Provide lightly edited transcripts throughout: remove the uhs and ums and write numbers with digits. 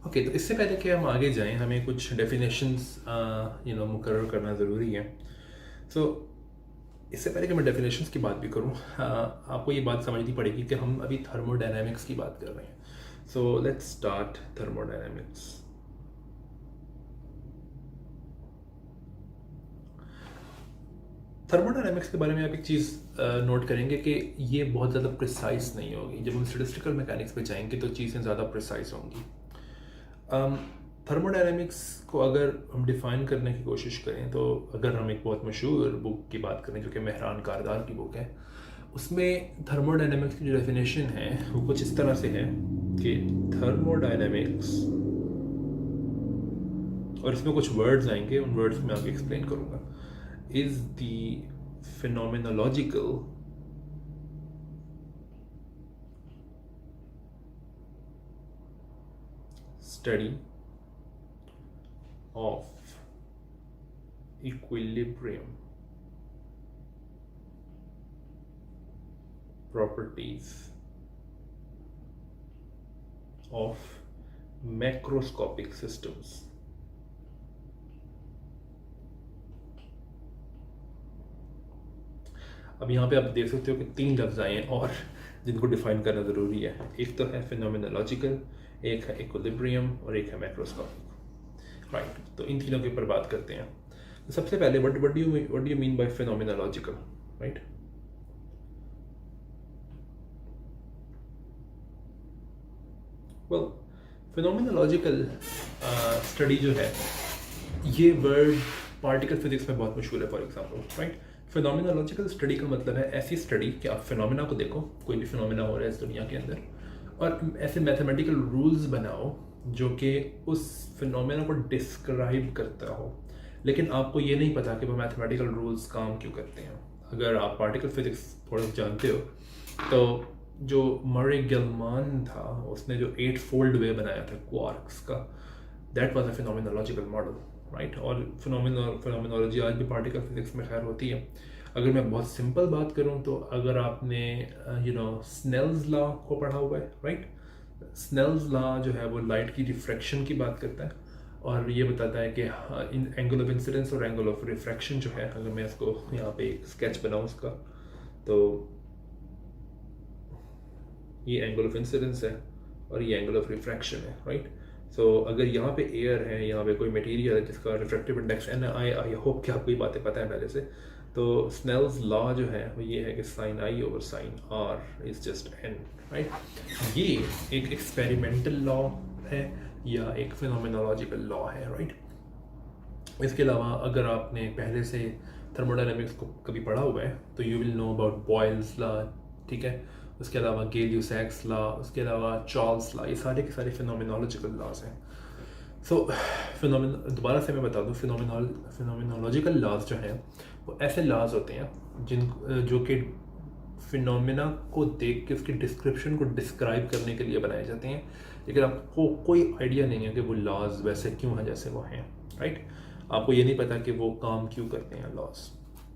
Okay, तो इससे पहले कि हम आगे जाएं हमें कुछ डेफिनेशंस मुकर्रर करना ज़रूरी है। सो इससे पहले कि मैं डेफिनेशंस की बात भी करूं, आपको ये बात समझनी पड़ेगी कि हम अभी थर्मोडायनामिक्स की बात कर रहे हैं। So let's start thermodynamics. Thermodynamics के बारे में आप एक चीज़ नोट करेंगे कि ये बहुत ज़्यादा प्रिसाइज नहीं होगी। जब हम स्टैटिस्टिकल मैकेनिक्स में जाएंगे तो चीज़ें ज़्यादा प्रिसाइज होंगी। थर्मोडायनेमिक्स को अगर हम डिफ़ाइन करने की कोशिश करें तो अगर हम एक बहुत मशहूर बुक की बात करें जो कि मेहरान कारदार की बुक है, उसमें थर्मोडायनेमिक्स की जो डेफिनेशन है वो कुछ इस तरह से है कि थर्मोडायनेमिक्स, और इसमें कुछ वर्ड्स आएंगे, उन वर्ड्स में आपको एक्सप्लेन करूँगा, is the phenomenological study of equilibrium properties of macroscopic systems। अब यहाँ पे आप देख सकते हो कि 3 लफ्ज़ आए हैं और जिनको डिफाइन करना ज़रूरी है। एक तो है फिनोमिनोलॉजिकल, एक है इक्विलिब्रियम और एक है मैक्रोस्कोपिक। राइट, तो इन तीनों के ऊपर बात करते हैं। तो सबसे पहले what do you mean by phenomenological, right? Well, phenomenological study जो है, ये वर्ड पार्टिकल फिजिक्स में बहुत मशहूर है। For example, right, phenomenological study का मतलब है ऐसी स्टडी कि आप फिनोमिना को देखो, कोई भी फिनोमिना हो रहा है इस दुनिया के अंदर, और ऐसे मैथमेटिकल रूल्स बनाओ जो कि उस फिनोमिना को डिस्क्राइब करता हो, लेकिन आपको ये नहीं पता कि वो मैथमेटिकल रूल्स काम क्यों करते हैं। अगर आप पार्टिकल फिजिक्स थोड़ा जानते हो तो जो मरे गेलमान था उसने जो 8 फोल्ड वे बनाया था क्वार्क्स का, that was a phenomenological model, right. और फिनोमिनोलॉजी आज भी पार्टिकल फिजिक्स में खैर होती है। अगर मैं बहुत सिंपल बात करूं तो अगर आपने स्नेल्स लॉ को पढ़ा हुआ है, राइट, स्नेल्स लॉ जो है वो लाइट की रिफ्रैक्शन की बात करता है और ये बताता है कि एंगल ऑफ इंसिडेंस और एंगल ऑफ रिफ्रैक्शन जो है, अगर मैं इसको यहाँ पे एक स्केच बनाऊँ उसका, तो ये एंगल ऑफ इंसिडेंस है और ये एंगल ऑफ रिफ्रैक्शन है, राइट। सो अगर यहाँ पे एयर है, यहाँ पे कोई मटेरियल है जिसका refractive index n, I hope कि आपको ये बातें पता है पहले से, तो स्नेल्स लॉ जो है वो ये है कि sine I over sine R is just n, right. ये एक एक्सपेरिमेंटल लॉ है या एक फिनोमिनोलॉजिकल लॉ है, राइट। इसके अलावा अगर आपने पहले से थर्मोडायनेमिक्स को कभी पढ़ा हुआ है तो you will know about Boyle's law, ठीक है। उसके अलावा गेल-यूसैक्स लॉ, उसके अलावा चार्ल्स लॉ, ये सारे के सारे फिनोमिनोलॉजिकल लॉज हैं। सो दोबारा से मैं बता दूं, फिनोमिनोलॉजिकल लॉज जो हैं वो ऐसे लॉज होते हैं जो कि फिनोमिना को देख के उसके डिस्क्रिप्शन को डिस्क्राइब करने के लिए बनाए जाते हैं, लेकिन आपको कोई आइडिया नहीं है कि वो लॉज वैसे क्यों हैं जैसे वो हैं, राइट। आपको ये नहीं पता कि वो काम क्यों करते हैं लॉज।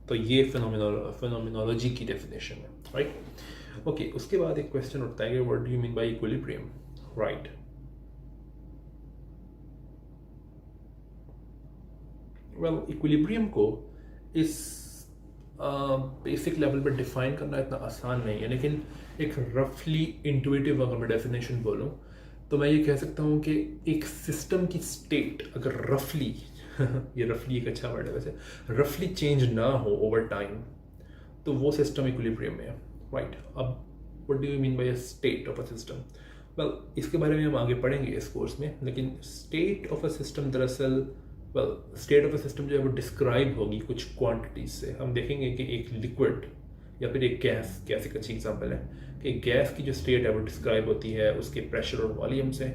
तो ये फिनोमिनोलॉजी की डेफिनेशन है, राइट। ओके, उसके बाद एक क्वेश्चन उठता है कि what do you mean bye equilibrium, right. Well, equilibrium को इस बेसिक लेवल पर डिफाइन करना इतना आसान नहीं है, लेकिन एक रफली इंट्यूटिव अगर मैं डेफिनेशन बोलूँ तो मैं ये कह सकता हूँ कि एक सिस्टम की स्टेट अगर रफली ये रफली एक अच्छा वर्ड है वैसे, रफली चेंज ना हो ओवर टाइम तो वो सिस्टम इक्विलिब्रियम में है, राइट। अब what do you mean bye a state of a system? Well, इसके बारे में हम आगे पढ़ेंगे इस कोर्स में, लेकिन स्टेट ऑफ अ सिस्टम दरअसल, well, state of a system जो है वो डिस्क्राइब होगी कुछ क्वांटिटीज से। हम देखेंगे कि एक लिक्विड या फिर एक गैस एक अच्छी एग्जांपल है कि गैस की जो स्टेट है वो डिस्क्राइब होती है उसके प्रेशर और वॉल्यूम से,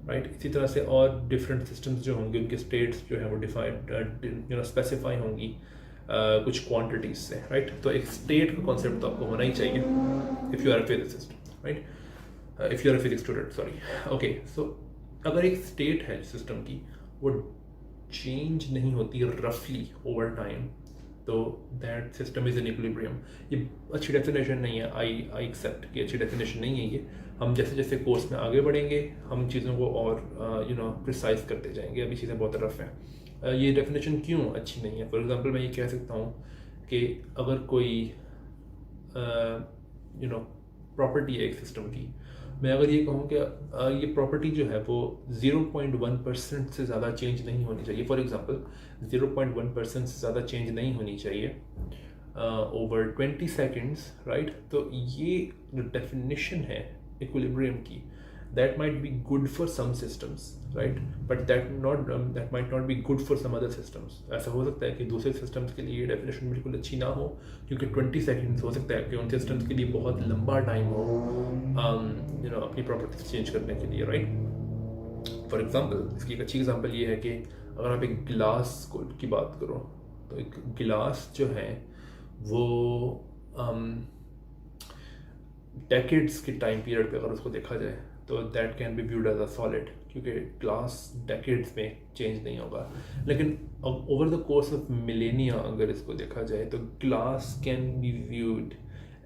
राइट। इसी तरह से और डिफरेंट सिस्टम्स जो होंगे उनके स्टेट्स जो है वो डिफाइंड स्पेसिफाई होंगी कुछ क्वांटिटीज से, राइट। तो एक स्टेट का कॉन्सेप्ट तो आपको होना ही चाहिए if you are a physicist, right, if you are a physics student, sorry. Okay, so अगर एक स्टेट है सिस्टम की वो चेंज नहीं होती रफली ओवर टाइम तो that system is in equilibrium. ये अच्छी डेफिनेशन नहीं है, आई एक्सेप्ट कि अच्छी डेफिनेशन नहीं है ये, हम जैसे जैसे कोर्स में आगे बढ़ेंगे हम चीज़ों को और प्रिसाइज करते जाएंगे। अभी चीज़ें बहुत रफ हैं। ये डेफिनेशन क्यों अच्छी नहीं है? फॉर एग्जांपल मैं ये कह सकता हूँ कि अगर कोई प्रॉपर्टी है एक सिस्टम की, मैं अगर ये कहूँ कि ये प्रॉपर्टी जो है वो 0.1% से ज़्यादा चेंज नहीं होनी चाहिए। फॉर एग्जांपल 0.1% से ज़्यादा चेंज नहीं होनी चाहिए ओवर 20 सेकेंड्स, राइट? तो ये जो डेफिनेशन है इक्विलिब्रियम की, that might be good for some systems, right? But that might not be good for some other systems. ऐसा हो सकता है कि दूसरे systems के लिए ये definition बिल्कुल अच्छी ना हो, क्योंकि 20 seconds हो सकता है कि उन systems के लिए बहुत लंबा time हो अपनी properties change करने के लिए, right? For example, इसकी एक अच्छी example ये है कि अगर आप एक गिलास की बात करो, तो एक गिलास जो है वो डेकेड्स के टाइम पीरियड पे अगर उसको देखा जाए तो that can be viewed as a solid, क्योंकि ग्लास डेकेड्स में चेंज नहीं होगा। लेकिन over the course of millennia अगर इसको देखा जाए तो glass can be viewed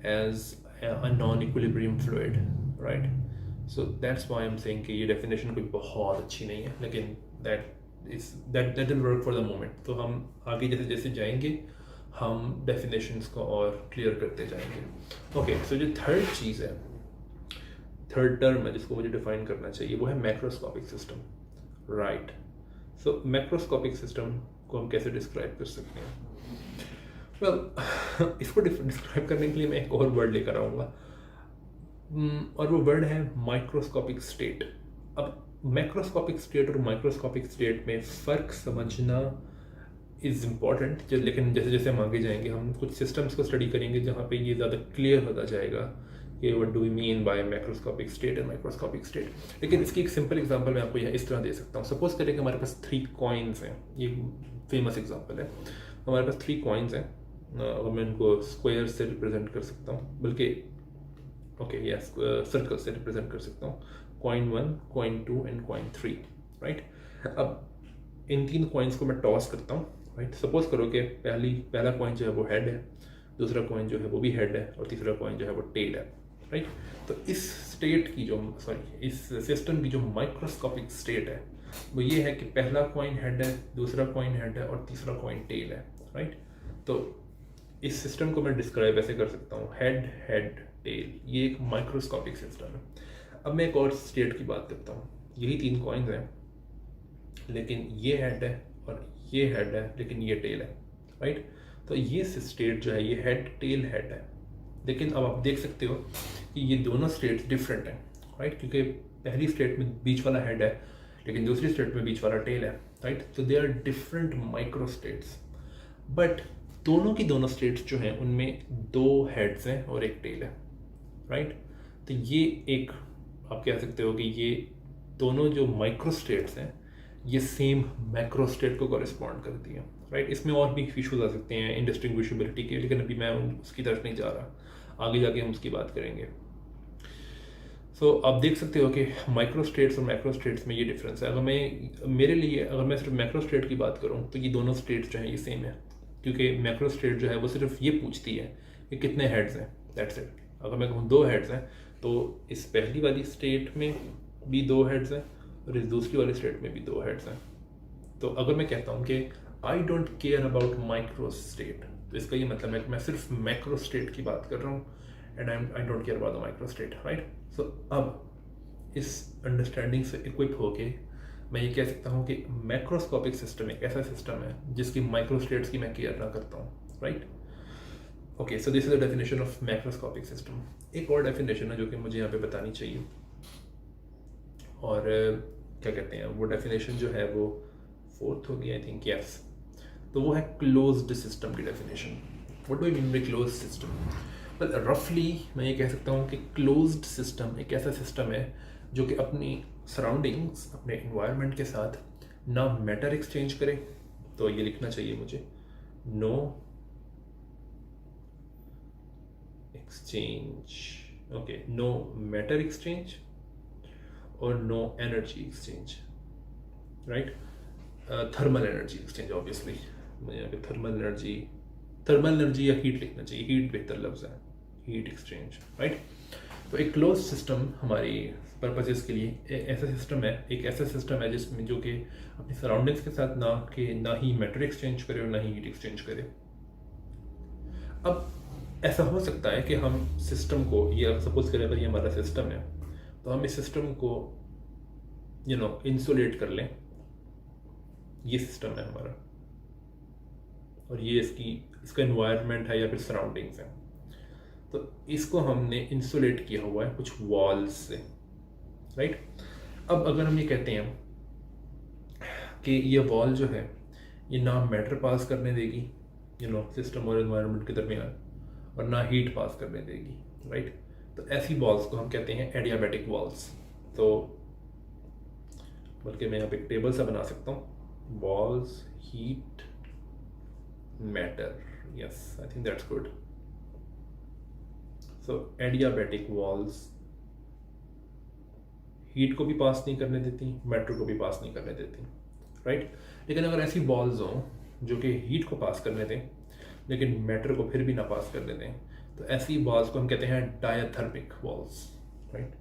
as a non equilibrium fluid, right? So that's why I am saying कि ये डेफिनेशन कोई बहुत अच्छी नहीं है, लेकिन that will work for the moment. तो हम आगे जैसे जैसे जाएंगे हम डेफिनेशंस को और क्लियर करते जाएंगे। ओके, सो जो थर्ड चीज़ है, थर्ड टर्म है जिसको मुझे डिफाइन करना चाहिए, वो है मैक्रोस्कोपिक सिस्टम, राइट? सो मैक्रोस्कोपिक सिस्टम को हम कैसे डिस्क्राइब कर सकते हैं? वेल इसको डिस्क्राइब करने के लिए मैं एक और वर्ड लेकर आऊँगा, और वो वर्ड है माइक्रोस्कोपिक स्टेट। अब मैक्रोस्कोपिक स्टेट और माइक्रोस्कोपिक स्टेट में फ़र्क समझना इज़ इम्पॉर्टेंट, लेकिन जैसे जैसे हम आगे जाएंगे हम कुछ सिस्टम्स को स्टडी करेंगे जहाँ पे ये ज़्यादा क्लियर होता जाएगा कि what do we mean by macroscopic state and microscopic state. लेकिन इसकी एक सिंपल एग्जांपल मैं आपको यहाँ इस तरह दे सकता हूँ। सपोज करें कि हमारे पास 3 कॉइन्स हैं, ये फेमस एग्जांपल है। हमारे पास 3 कॉइन्स हैं, और मैं इनको स्क्वायर से रिप्रेजेंट कर सकता हूँ, बल्कि सर्कल से रिप्रेजेंट कर सकता हूँ। Coin 1, coin 2 and coin 3, right? अब इन 3 कॉइन्स को मैं टॉस करता हूँ, राइट? सपोज करो कि पहला कॉइन जो है वो हेड है, दूसरा कॉइन जो है वो भी हेड है, और तीसरा कॉइन जो है वो टेल है, राइट? तो इस सिस्टम की जो माइक्रोस्कोपिक स्टेट है वो ये है कि पहला कॉइन हेड है, दूसरा कॉइन हेड है और तीसरा कॉइन टेल है, राइट? तो इस सिस्टम को मैं डिस्क्राइब ऐसे कर सकता हूँ, हेड हेड टेल, ये एक माइक्रोस्कोपिक सिस्टम है। अब मैं एक और स्टेट की बात करता हूँ, यही 3 कॉइन्स हैं, लेकिन ये हेड है और ये हेड है, लेकिन ये टेल है, राइट? तो ये स्टेट जो है ये हेड टेल हेड है। लेकिन अब आप देख सकते हो कि ये दोनों स्टेट्स डिफरेंट हैं, राइट? क्योंकि पहली स्टेट में बीच वाला हेड है, लेकिन दूसरी स्टेट में बीच वाला टेल है, राइट? तो they are different micro states, but दोनों की दोनों स्टेट्स जो हैं उनमें 2 हेड्स हैं और एक टेल है, राइट? तो ये एक आप कह सकते हो कि ये दोनों जो माइक्रो स्टेट्स हैं ये सेम मैक्रो स्टेट को कॉरेस्पॉन्ड करती है, राइट? इसमें और भी इशूज आ सकते हैं इंडिस्टिंग्विशबिलिटी के, लेकिन अभी मैं उसकी तरफ नहीं जा रहा, आगे जाके हम उसकी बात करेंगे। सो आप देख सकते हो कि माइक्रो स्टेट्स और मैक्रो स्टेट्स में ये डिफरेंस है। अगर मैं सिर्फ मैक्रो स्टेट की बात करूँ तो ये दोनों स्टेट्स जो हैं ये सेम है, क्योंकि मैक्रो स्टेट जो है वो सिर्फ ये पूछती है कि कितने हेड्स हैं, दैट्स इट। अगर मैं कहूँ 2 हेड्स हैं तो इस पहली वाली स्टेट में भी 2 हेड्स हैं और इस दूसरी वाली स्टेट में भी 2 हेड्स हैं। तो अगर मैं कहता हूँ कि आई don't care about micro state, तो इसका ये मतलब है कि मैं सिर्फ मैक्रो स्टेट की बात कर रहा हूँ and I don't care about the micro state, right? So अब इस अंडरस्टैंडिंग से इक्विप होके मैं ये कह सकता हूँ कि मैक्रोस्कोपिक सिस्टम एक ऐसा सिस्टम है जिसकी माइक्रो स्टेट्स की मैं केयर ना करता हूँ, right? Okay, so this is the definition of macroscopic system. एक और डेफिनेशन है जो कि मुझे यहाँ पे बतानी चाहिए, और क्या कहते हैं वो डेफिनेशन जो है वो 4th होगी आई थिंक, यस। तो वो है क्लोज्ड सिस्टम की definition. What do I mean by closed system? Well रफली मैं ये कह सकता हूँ कि क्लोज्ड सिस्टम एक ऐसा सिस्टम है जो कि अपनी सराउंडिंग्स, अपने इन्वायरमेंट के साथ ना मैटर एक्सचेंज करे, तो ये लिखना चाहिए मुझे, no exchange, okay, no matter exchange और no energy exchange, right? Thermal energy exchange, obviously मुझे यहाँ पे थर्मल एनर्जी या हीट लिखना चाहिए, हीट बेहतर लफ्ज़ है, हीट एक्सचेंज, राइट? तो एक क्लोज सिस्टम हमारी पर्पसेस के लिए एक ऐसा सिस्टम है जिसमें जो कि अपनी सराउंडिंग्स के साथ ना ही मैटर एक्सचेंज करे और ना ही हीट एक्सचेंज करे। अब ऐसा हो सकता है कि हम सिस्टम को, ये सपोज करें अगर ये हमारा सिस्टम है तो हम इस सिस्टम को इंसुलेट कर लें। ये सिस्टम है हमारा और ये इसका एनवायरनमेंट है या फिर सराउंडिंग्स है। तो इसको हमने इंसुलेट किया हुआ है कुछ वॉल्स से, राइट। अब अगर हम ये कहते हैं कि ये वॉल जो है ये ना मैटर पास करने देगी सिस्टम और एनवायरनमेंट के दरमियान, और ना हीट पास करने देगी, राइट। तो ऐसी वॉल्स को हम कहते हैं एडियाबैटिक वॉल्स। तो बल्कि मैं यहाँ पे एक टेबल सा बना सकता हूँ, walls heat matter, yes I think that's good. So adiabatic walls heat को भी पास नहीं करने देती, मैटर को भी पास नहीं करने देती, राइट। लेकिन अगर ऐसी वॉल्स हों जो कि हीट को पास करने दें लेकिन मैटर को फिर भी ना पास करने दें, तो ऐसी वॉल्स को हम कहते हैं डायथर्मिक वॉल्स, राइट।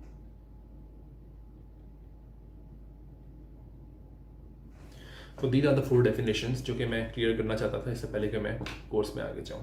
तो दीज आर द 4 डेफिनेशंस जो कि मैं क्लियर करना चाहता था इससे पहले कि मैं कोर्स में आगे जाऊँ।